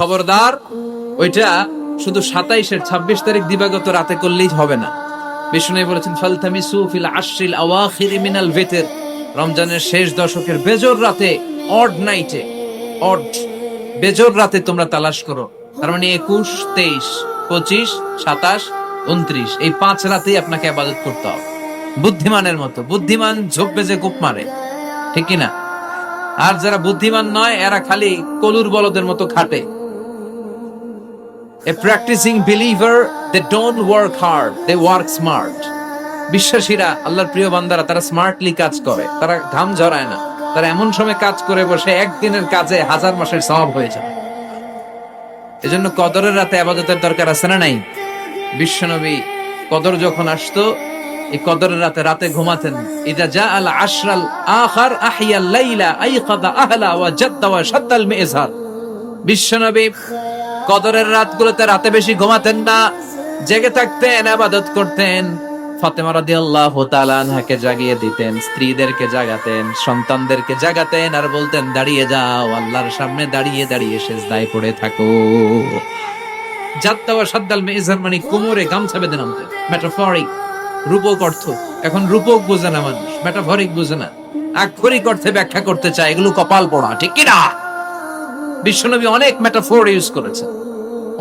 খবরদার, ওইটা শুধু 27-এর 26 তারিখ দিবাগত রাতে করলেই হবে না। বিষ্ণু বলেছেন ফালতামিসু ফিল আশরিল আওয়াখির মিনাল ভিতর, রমজানের শেষ দশকের বেজর রাতে, অড নাইটে, অড বেজর রাতে তোমরা তালাশ করো। তার মানে 21, 23, 25, 27, 29 এই 5 রাতেই আপনাকে ইবাদত করতে হবে বুদ্ধিমানের মতো। বুদ্ধিমান ঝোপ বেজে কূপ মারে, ঠিক কিনা? আর যারা বুদ্ধিমান নয় এরা খালি কলুর বলদের মতো খাটে। A practicing believer, they don't work hard, they work smart. বিশ্বাসীরা, আল্লাহর প্রিয় বান্দারা, তারা স্মার্টলি কাজ করে, তারা ঘাম ঝরায় না। তারা এমন সময় কাজ করে বসে একদিনের কাজে 1000 মাসের সওয়াব হয়ে যায়। এজন্য কদরের রাতে ইবাদতের দরকার আছে না নাই? বিশ্বনবী কদর যখন আসতো, এই কদরের রাতে ঘুমাতেন। ইদা জাআল আশরাল আখার আহিয়াল লাইলা আইকাযা আহলা ওয়া জাদ্দা ওয়া শাদ্দাল মিযহার। বিশ্বনবী কদরের রাতগুলোতে রাতে বেশি ঘুমাতেন না, জেগে থাকতেন, ইবাদত করতেন। ফাতেমা রাদিয়াল্লাহু তাআলা আনহাকে জাগিয়ে দিতেন, স্ত্রীদেরকে জাগাতেন, সন্তানদেরকে জাগাতেন, আর বলতেন দাঁড়িয়ে যাও, আল্লাহর সামনে দাঁড়িয়ে দাঁড়িয়ে সিজদায় পড়ে থাকো। জাদ্দা ওয়া শাদ্দাল মিযহার মানে কোমরে গামছা বেঁধে নামতেন। মেটাফরিক, রূপক অর্থ। এখন রূপক বোঝে না মানুষ, মেটাফরিক বোঝে না, আক্ষরিক অর্থে ব্যাখ্যা করতে চায়, এগুলো কপাল পড়া, ঠিক কি না? বিশ্বনবী অনেক মেটাফোর ইউজ করেছে,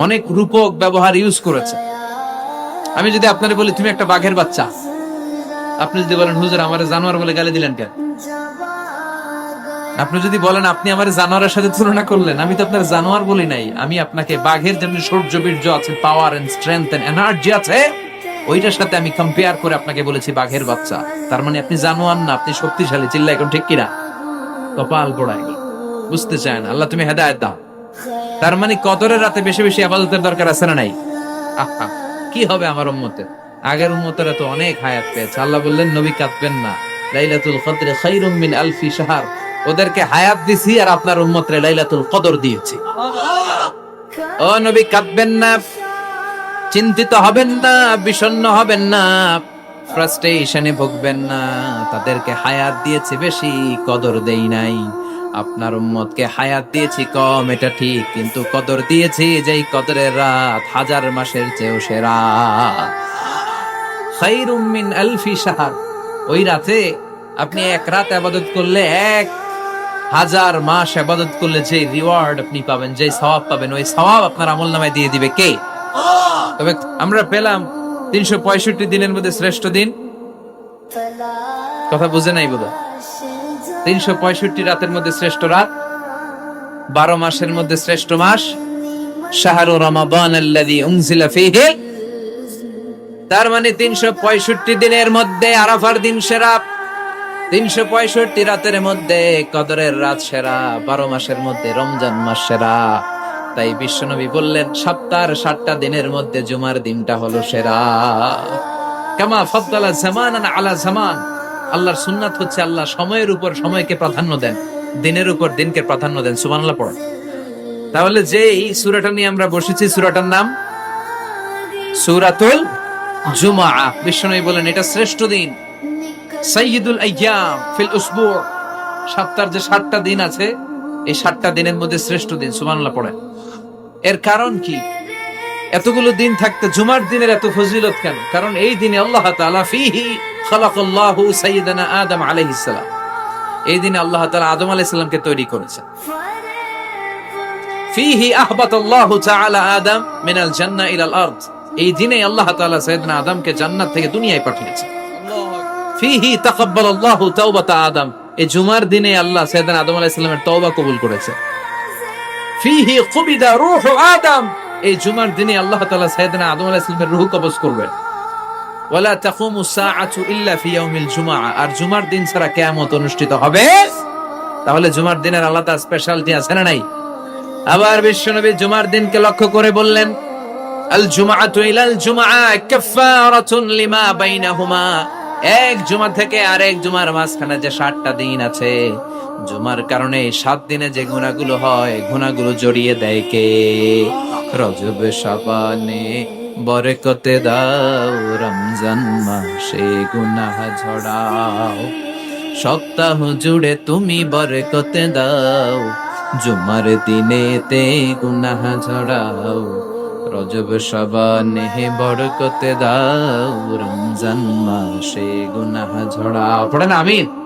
অনেক রূপক ব্যবহার ইউজ করেছে। আমি যদি আপনারে বলি তুমি একটা বাঘের বাচ্চা, আপনি যদি বলেন হুজুর আমারে জানোয়ার বলে গালি দিলেন কেন? আপনি যদি বলেন আপনি আমারে জানোয়ারের সাথে তুলনা করলেন, আমি তো আপনার জানোয়ার বলি নাই, আমি আপনাকে বাঘের যেমন শৌর্য বীর্য আছে, power and strength and energy আছে, ওইটার সাথে আমি কম্পেয়ার করে আপনাকে বলেছি বাঘের বাচ্চা। তার মানে আপনি জানোয়ার না, আপনি শক্তিশালী। চিল্লা এখন ঠিক কিনা? কপাল পোড়ায়, বুঝতে চায় না। আল্লাহ তুমি হেদায়েত দাও। তার মানে কদরের রাতে বেশি বেশি ইবাদতের দরকার আছে না নাই? আহা, কি হবে আমার উম্মতের? আগের উম্মতেরা তো অনেক হায়াত পেয়েছে। আল্লাহ বললেন নবী কাঁদবেন না, লাইলাতুল কদর খায়রুম মিন আলফি শাহর। ওদেরকে হায়াত দিছি আর আপনার উম্মতরে লাইলাতুল কদর দিয়েছি। ও নবী কাঁদবেন না, চিন্তিত হবেন না, বিষণ্ণ হবেন না, ফ্রাস্ট্রেশনে ভুগবেন না। তাদেরকে হায়াত দিয়েছি বেশি, কদর দেই নাই। আপনার উম্মতকে হায়াত দিয়েছি কম, এটা ঠিক, কিন্তু কদর দিয়েছি যেই কদরের রাত 1000 মাসের চেয়েও সেরা। খায়রুম মিন আলফি শাহর। ওই রাতে আপনি এক রাত ইবাদত করলে 1000 মাস ইবাদত করলে যে রিওয়ার্ড আপনি পাবেন, যে সওয়াব পাবেন, ওই সওয়াব আপনার আমলনামায় দিয়ে দিবে কে? তবে আমরা পেলাম 365 দিনের মধ্যে শ্রেষ্ঠ দিন। কথা বুঝে নাই বোধহয়? 365 রাতের মধ্যে শ্রেষ্ঠ রাত, 12 মাসের মধ্যে শ্রেষ্ঠ মাস, শাহরু রমাদান আল্লাযী উনজিলা ফীহি। তার মানে 365 দিনের মধ্যে আরাফার দিন সেরা, 365 রাতের মধ্যে কদরের রাত সেরা, 12 মাসের মধ্যে রমজান মাস সেরা। তাই বিশ্বনবী বললেন সপ্তাহের 7টা দিনের মধ্যে জুমার দিনটা হলো সেরা। কামা ফাদ্দালা জামানান আলা জামান। আল্লাহর সুন্নাত হচ্ছে আল্লাহ সময়ের উপর সময়কে প্রাধান্য দেন, দিনের উপর দিনকে প্রাধান্য দেন। সুবহানাল্লাহ পড়েন। তাহলে যে এই সূরাটা নিয়ে আমরা বসেছি, সূরাটার নাম সূরাতুল জুমআ। বিশ্বনবী বলেন এটা শ্রেষ্ঠ দিন, সাইয়্যিদুল আইয়াম ফিল উসবু'। সপ্তাহের যে 7টা দিন আছে, এই 7টা দিনের মধ্যে শ্রেষ্ঠ দিন। সুবহানাল্লাহ পড়েন। এর কারণ কি? এতগুলো দিন থাকতে জুমার দিনের এত ফজিলত কেন? কারণ এই দিনে আল্লাহ তাআলা ফীহি খালাকাল্লাহু সাইয়্যিদানা আদম আলাইহিস সালাম। এই দিনে আল্লাহ তাআলা আদম আলাইহিস সালামকে তৈরি করেছেন। ফীহি আহবাতাল্লাহু তাআলা আদম মিনাল জান্নাহ ইলাল আরদ। এই দিনে আল্লাহ তাআলা সাইয়্যিদনা আদমকে জান্নাত থেকে দুনিয়ায় পাঠিয়েছেন। ফীহি তাকাব্বালাল্লাহু তাওবাতা আদম। এই জুমার দিনে আল্লাহ সাইয়্যিদনা আদম আলাইহিস সালামের তওবা কবুল করেছেন। ফীহি কুবিদা রূহু আদম। এই জুমার দিনে আল্লাহ তাআলা সাইয়্যিদনা আদম আলাইহিস সালামের রূহ কবজ করবেন। ওয়ালা তাকুমু সাআতু ইল্লা ফি ইয়াউমিল জুমআ। আর জুমার দিন ছাড়া কিয়ামত অনুষ্ঠিত হবে। তাহলে জুমার দিনের আলাদা স্পেশালিটি আছে না নাই? আবার বিশ্বনবী জুমার দিনকে লক্ষ্য করে বললেন আল জুমআতু ইলাল জুমআ কাফফারাতুন লিমা বাইনাহুমা। এক জুমা থেকে আরেক জুমার মাঝখানে যে 7টা দিন আছে, জুমার কারণে 7 দিনে যে গুনাহগুলো হয়, গুনাহগুলো জড়িয়ে দেয় কে? রজব শাবানে বরকতে দাও, রমজান মাসে গুনাহ ঝড়াও। সপ্তাহ জুড়ে তুমি বরকতে দাও, জুমার দিনেতে গুনাহ ঝরাও, রজব শাবানে বরকত দাও, রমজান মাসে গুনাহ ঝরাও। পড়েন আমিন।